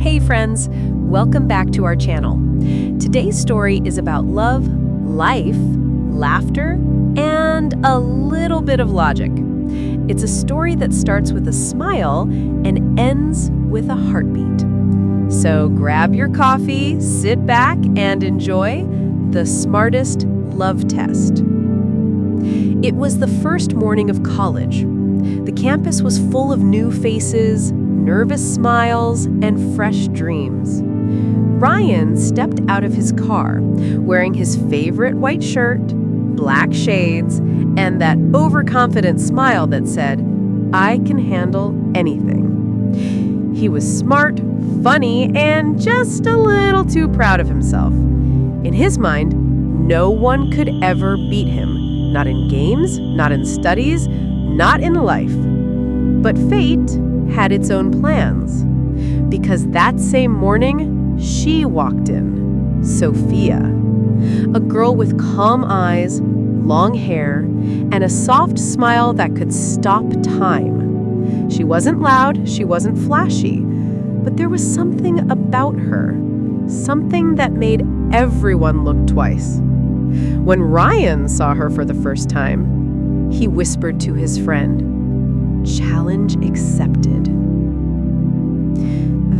Hey friends, welcome back to our channel. Today's story is about love, life, laughter, and a little bit of logic. It's a story that starts with a smile and ends with a heartbeat. So grab your coffee, sit back, and enjoy the smartest love test. It was the first morning of college. The campus was full of new faces, nervous smiles, and fresh dreams. Ryan stepped out of his car, wearing his favorite white shirt, black shades, and that overconfident smile that said, "I can handle anything." He was smart, funny, and just a little too proud of himself. In his mind, no one could ever beat him, not in games, not in studies, not in life. But fate had its own plans, because that same morning, she walked in, Sophia, a girl with calm eyes, long hair, and a soft smile that could stop time. She wasn't loud, she wasn't flashy, but there was something about her, something that made everyone look twice. When Ryan saw her for the first time, he whispered to his friend, "Challenge accepted."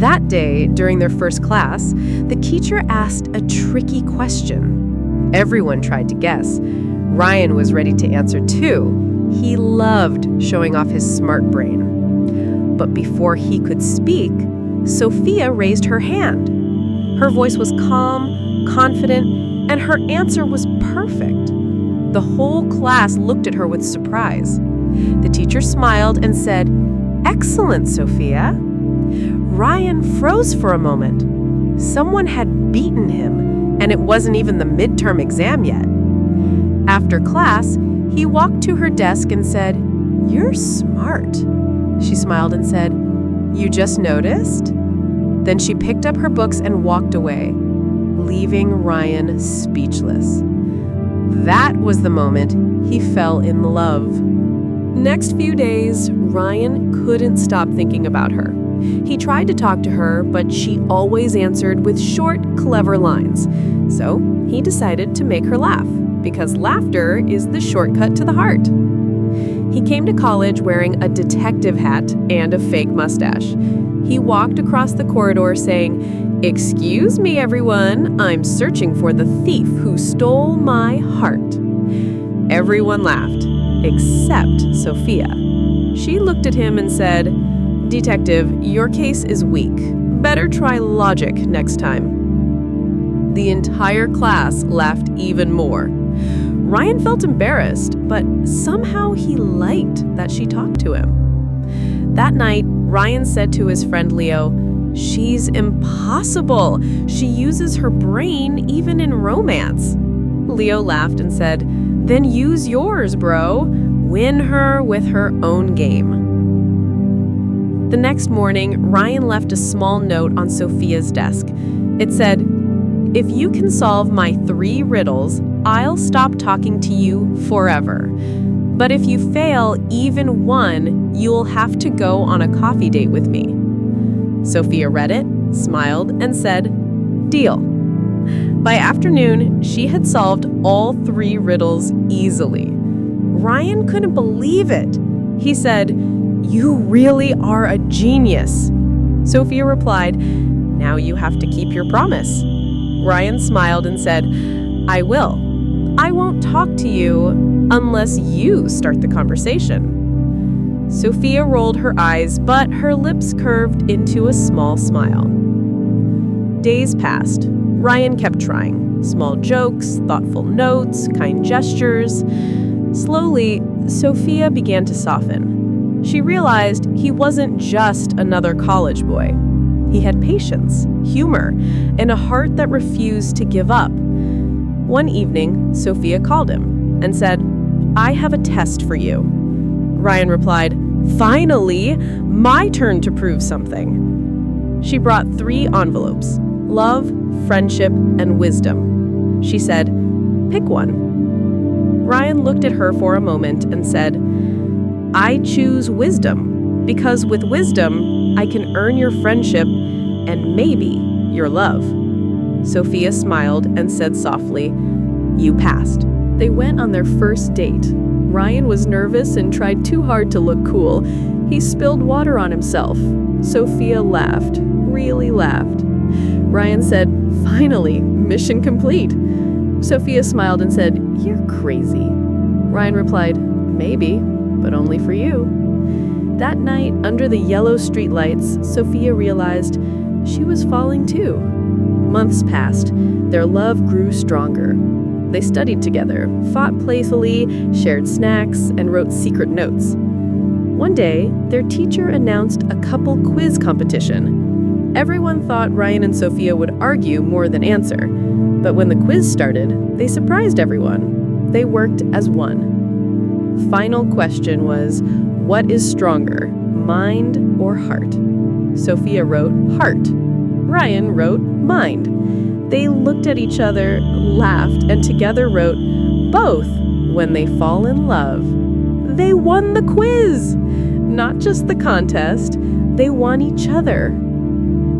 That day, during their first class, the teacher asked a tricky question. Everyone tried to guess. Ryan was ready to answer too. He loved showing off his smart brain. But before he could speak, Sophia raised her hand. Her voice was calm, confident, and her answer was perfect. The whole class looked at her with surprise. The teacher smiled and said, "Excellent, Sophia." Ryan froze for a moment. Someone had beaten him, and it wasn't even the midterm exam yet. After class, he walked to her desk and said, "You're smart." She smiled and said, "You just noticed?" Then she picked up her books and walked away, leaving Ryan speechless. That was the moment he fell in love. Next few days, Ryan couldn't stop thinking about her. He tried to talk to her, but she always answered with short, clever lines. So he decided to make her laugh, because laughter is the shortcut to the heart. He came to college wearing a detective hat and a fake mustache. He walked across the corridor saying, "Excuse me, everyone, I'm searching for the thief who stole my heart." Everyone laughed, except Sophia. She looked at him and said, "Detective, your case is weak. Better try logic next time." The entire class laughed even more. Ryan felt embarrassed, but somehow he liked that she talked to him. That night, Ryan said to his friend Leo, "She's impossible. She uses her brain even in romance." Leo laughed and said, "Then use yours, bro. Win her with her own game." The next morning, Ryan left a small note on Sophia's desk. It said, "If you can solve my 3 riddles, I'll stop talking to you forever. But if you fail even one, you'll have to go on a coffee date with me." Sophia read it, smiled, and said, "Deal." By afternoon, she had solved all 3 riddles easily. Ryan couldn't believe it. He said, "You really are a genius." Sophia replied, "Now you have to keep your promise." Ryan smiled and said, "I will. I won't talk to you unless you start the conversation." Sophia rolled her eyes, but her lips curved into a small smile. Days passed. Ryan kept trying. Small jokes, thoughtful notes, kind gestures. Slowly, Sophia began to soften. She realized he wasn't just another college boy. He had patience, humor, and a heart that refused to give up. One evening, Sophia called him and said, "I have a test for you." Ryan replied, "Finally, my turn to prove something." She brought 3 envelopes: love, friendship, and wisdom. She said, "Pick one." Ryan looked at her for a moment and said, "I choose wisdom, because with wisdom, I can earn your friendship and maybe your love. Sophia smiled and said softly, "You passed." They went on their first date. Ryan was nervous and tried too hard to look cool. He spilled water on himself. Sophia laughed, really laughed. Ryan said, "Finally, mission complete." Sophia smiled and said, "You're crazy." Ryan replied, "Maybe, but only for you." That night, under the yellow streetlights, Sophia realized she was falling too. Months passed. Their love grew stronger. They studied together, fought playfully, shared snacks, and wrote secret notes. One day, their teacher announced a couple quiz competition. Everyone thought Ryan and Sophia would argue more than answer, but when the quiz started, they surprised everyone. They worked as one. Final question was, what is stronger, mind or heart? Sophia wrote heart. Ryan wrote mind. They looked at each other, laughed, and together wrote both when they fall in love. They won the quiz! Not just the contest, they won each other.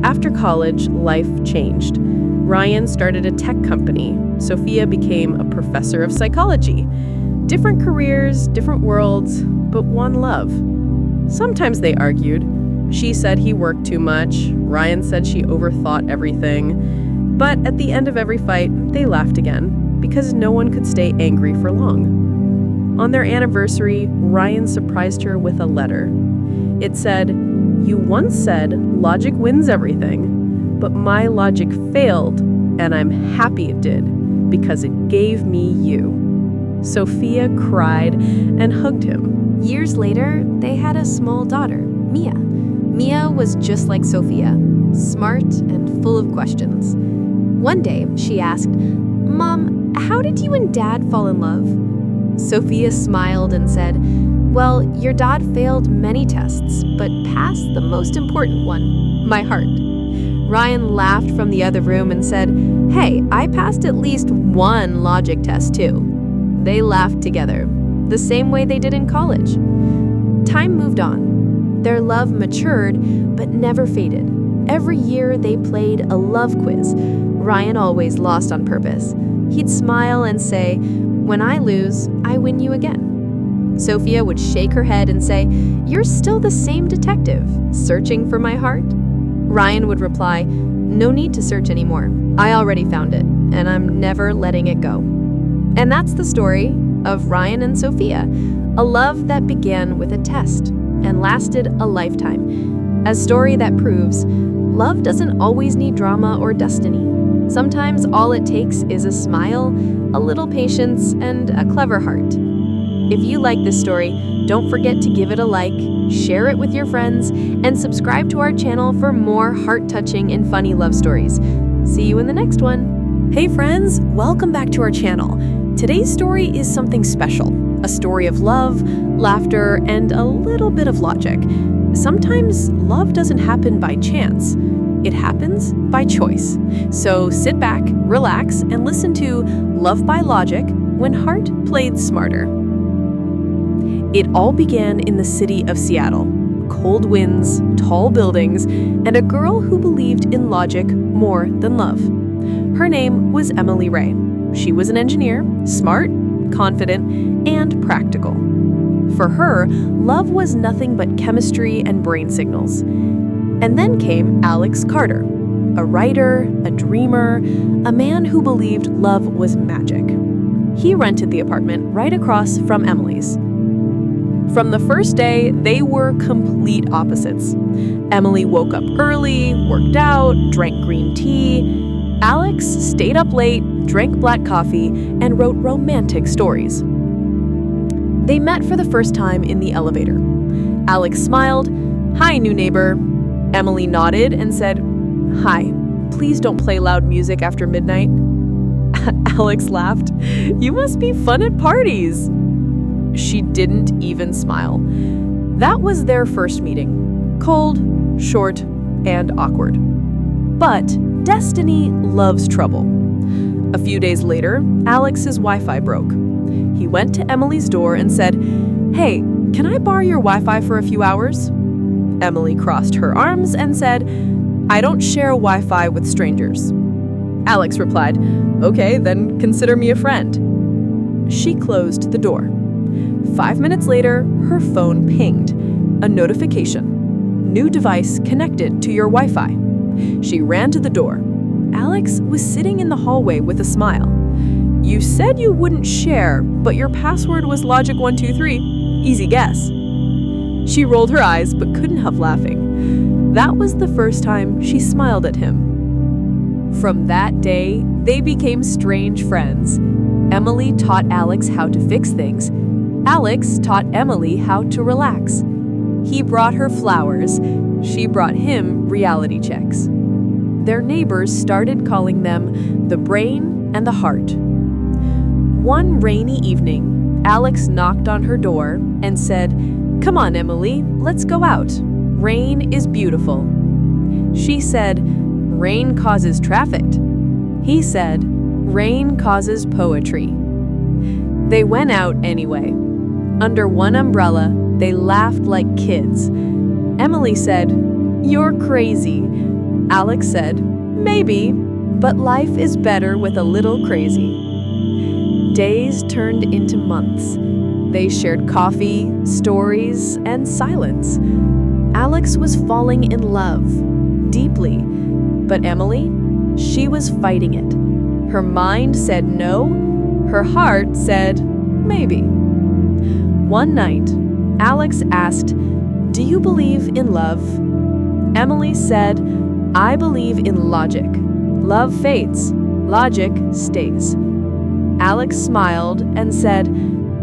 After college, life changed. Ryan started a tech company. Sophia became a professor of psychology. Different careers, different worlds, but one love. Sometimes they argued. She said he worked too much. Ryan said she overthought everything. But at the end of every fight, they laughed again, because no one could stay angry for long. On their anniversary, Ryan surprised her with a letter. It said, "You once said logic wins everything, but my logic failed, and I'm happy it did, because it gave me you." Sophia cried and hugged him. Years later, they had a small daughter, Mia. Mia was just like Sophia, smart and full of questions. One day, she asked, "Mom, how did you and Dad fall in love?" Sophia smiled and said, "Well, your dad failed many tests, but passed the most important one, my heart." Ryan laughed from the other room and said, "Hey, I passed at least one logic test too." They laughed together, the same way they did in college. Time moved on. Their love matured, but never faded. Every year they played a love quiz. Ryan always lost on purpose. He'd smile and say, "When I lose, I win you again." Sophia would shake her head and say, "You're still the same detective, searching for my heart?" Ryan would reply, "No need to search anymore. I already found it, and I'm never letting it go." And that's the story of Ryan and Sophia, a love that began with a test and lasted a lifetime. A story that proves love doesn't always need drama or destiny. Sometimes all it takes is a smile, a little patience, and a clever heart. If you like this story, don't forget to give it a like, share it with your friends, and subscribe to our channel for more heart-touching and funny love stories. See you in the next one. Hey friends, welcome back to our channel. Today's story is something special, a story of love, laughter, and a little bit of logic. Sometimes love doesn't happen by chance. It happens by choice. So sit back, relax, and listen to Love by Logic when Heart Played Smarter. It all began in the city of Seattle. Cold winds, tall buildings, and a girl who believed in logic more than love. Her name was Emily Ray. She was an engineer, smart, confident, and practical. For her, love was nothing but chemistry and brain signals. And then came Alex Carter, a writer, a dreamer, a man who believed love was magic. He rented the apartment right across from Emily's. From the first day, they were complete opposites. Emily woke up early, worked out, drank green tea. Alex stayed up late, drank black coffee, and wrote romantic stories. They met for the first time in the elevator. Alex smiled. "Hi, new neighbor." Emily nodded and said, "Hi, please don't play loud music after midnight." Alex laughed. "You must be fun at parties." She didn't even smile. That was their first meeting. Cold, short, and awkward. But destiny loves trouble. A few days later, Alex's Wi-Fi broke. He went to Emily's door and said, "Hey, can I borrow your Wi-Fi for a few hours?" Emily crossed her arms and said, I don't share Wi-Fi with strangers. Alex replied, Okay, then consider me a friend. She closed the door. 5 minutes later, her phone pinged. A notification. New device connected to your Wi-Fi. She ran to the door. Alex was sitting in the hallway with a smile. You said you wouldn't share, but your password was Logic123. Easy guess. She rolled her eyes but couldn't help laughing. That was the first time she smiled at him. From that day, they became strange friends. Emily taught Alex how to fix things. Alex taught Emily how to relax. He brought her flowers. She brought him reality checks. Their neighbors started calling them the brain and the heart. One rainy evening, Alex knocked on her door and said, Come on, Emily, let's go out. Rain is beautiful. She said, Rain causes traffic. He said, Rain causes poetry. They went out anyway. Under one umbrella, they laughed like kids. Emily said, You're crazy. Alex said, Maybe, but life is better with a little crazy. Days turned into months. They shared coffee, stories, and silence. Alex was falling in love, deeply. But Emily, she was fighting it. Her mind said no. Her heart said maybe. One night, Alex asked, Do you believe in love? Emily said, I believe in logic. Love fades. Logic stays. Alex smiled and said,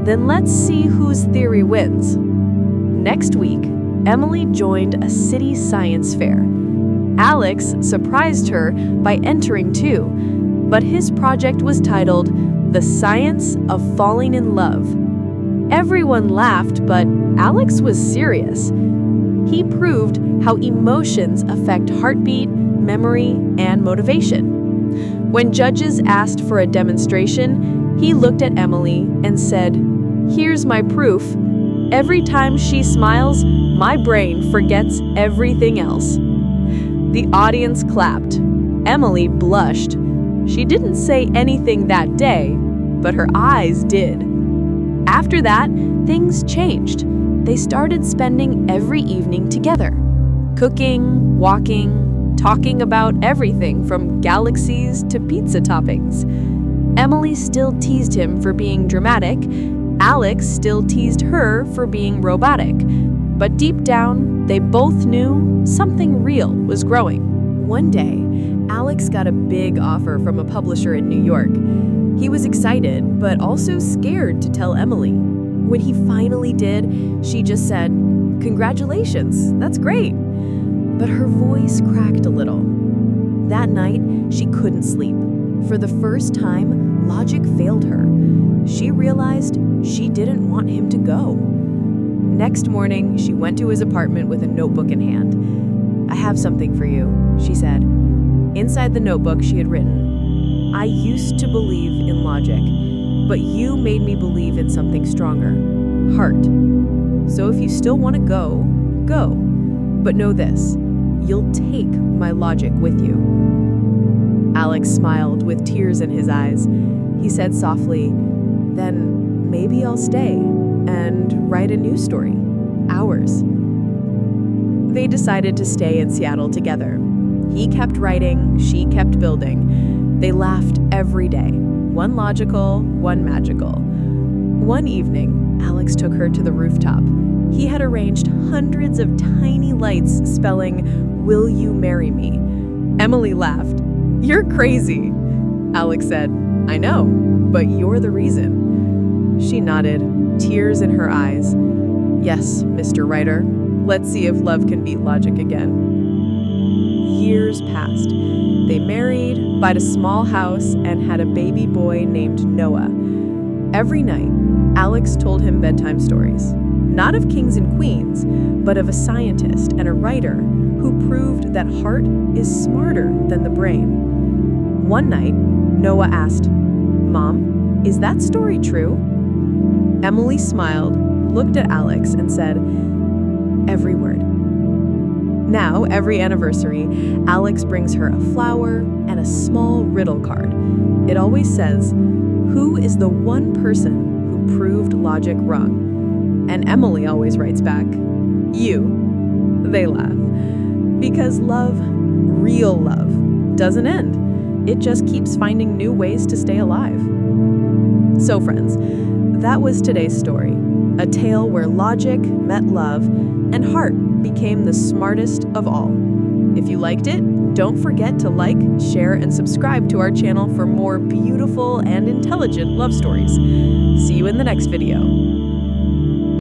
Then let's see whose theory wins. Next week, Emily joined a city science fair. Alex surprised her by entering too, but his project was titled The Science of Falling in Love. Everyone laughed, but Alex was serious. He proved how emotions affect heartbeat, memory, and motivation. When judges asked for a demonstration, he looked at Emily and said, Here's my proof. Every time she smiles, my brain forgets everything else. The audience clapped. Emily blushed. She didn't say anything that day, but her eyes did. After that, things changed. They started spending every evening together, cooking, walking, talking about everything from galaxies to pizza toppings. Emily still teased him for being dramatic. Alex still teased her for being robotic. But deep down, they both knew something real was growing. One day, Alex got a big offer from a publisher in New York. He was excited, but also scared to tell Emily. When he finally did, she just said, Congratulations, that's great. But her voice cracked a little. That night, she couldn't sleep. For the first time, logic failed her. She realized she didn't want him to go. Next morning, she went to his apartment with a notebook in hand. I have something for you, she said. Inside the notebook, she had written, I used to believe in logic, but you made me believe in something stronger, heart. So if you still want to go, go. But know this, you'll take my logic with you. Alex smiled with tears in his eyes. He said softly, Then maybe I'll stay and write a new story, ours. They decided to stay in Seattle together. He kept writing, she kept building. They laughed every day, one logical, one magical. One evening, Alex took her to the rooftop. He had arranged hundreds of tiny lights spelling, Will you marry me? Emily laughed. You're crazy. Alex said, I know, but you're the reason. She nodded, tears in her eyes. Yes, Mr. Writer, let's see if love can beat logic again. Years passed. They married, bought a small house, and had a baby boy named Noah. Every night, Alex told him bedtime stories. Not of kings and queens, but of a scientist and a writer who proved that heart is smarter than the brain. One night, Noah asked, Mom, is that story true? Emily smiled, looked at Alex, and said, Every word. Now, every anniversary, Alex brings her a flower and a small riddle card. It always says, "Who is the one person who proved logic wrong?" And Emily always writes back, "You." They laugh. Because love, real love, doesn't end. It just keeps finding new ways to stay alive. So friends, that was today's story. A tale where logic met love and heart became the smartest of all. If you liked it, don't forget to like, share, and subscribe to our channel for more beautiful and intelligent love stories. See you in the next video.